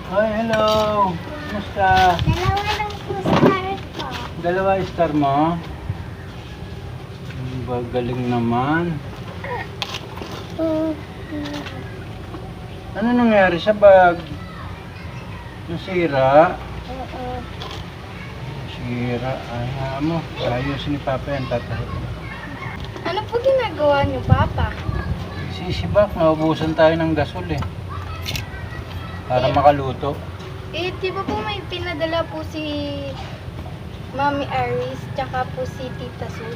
Hi, hello. Kumusta? Dalawa lang po star ko. Dalawa star mo? Galing naman. Ano nangyari sa bag? Nasira? Oo. Sira. Ay, mo. Ayos ni Papa yan, tatay. Ano po ginagawa niyo, Papa? Sisibak, maubusan tayo ng gasol eh. Para makaluto. Di ba po may pinadala po si Mami Aris, tsaka po si Tita Sue?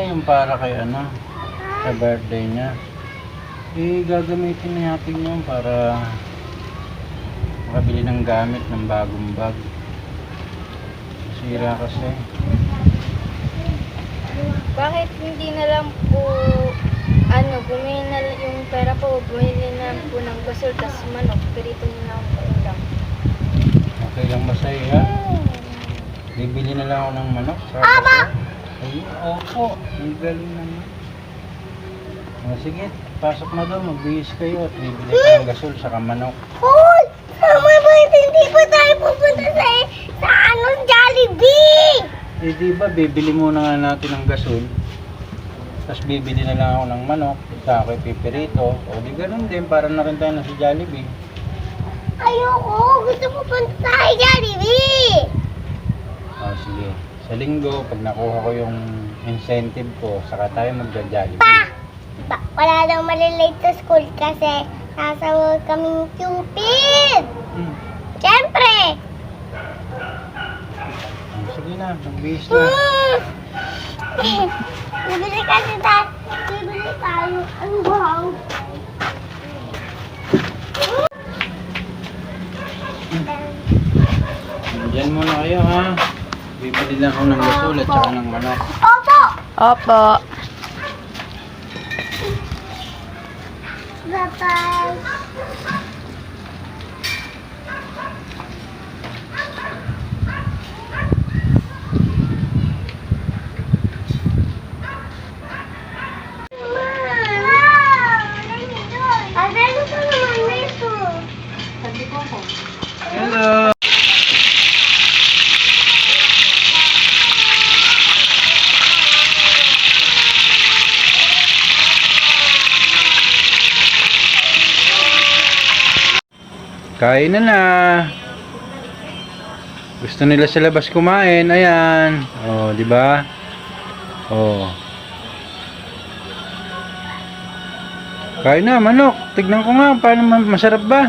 Yung para kay ano, sa birthday niya. Gagamitin na natin yun para makabili ng gamit ng bagong bag. Sira kasi. Bakit hindi na lang po, bumili na yung pera po, bumili na lang po ng gasol, tas manok, pirito niyo na po ulam. Okay lang ba sa'yo ha? Bibili na lang ako ng manok. Aba! Ay, opo. Ang galing naman. Sige, pasok na daw. Magbihis kayo at bibili ka ng gasol saka manok. Hoy! Mama, bakit hindi pa tayo pupunta sa Jollibee? Diba, bibili muna nga natin ng gasol. Tapos bibili na lang ako ng manok. Sa ako'y pipirito. O di ganun din, para na rin tayo na sa Jollibee. Ayoko! Gusto ko punta sa Jollibee! Sige. Sa linggo, pag nakuha ko yung incentive ko, saka tayo magja-Jollibee. Wala daw malilate sa school kasi sasawag kaming Cupid! Siyempre! Sige na, magbihis na. Bibili kasi tayo. Bibili tayo. Ang wow! Diyan muna kayo ha. Bibili lang ako ng gasol at saka ng manok. Opo! Opo. Bye-bye! Hello! Kain na. Gusto nila sa labas kumain. Ayan. Oh, di ba? Oh. Kain na, manok. Tignan ko nga paano masarap ba?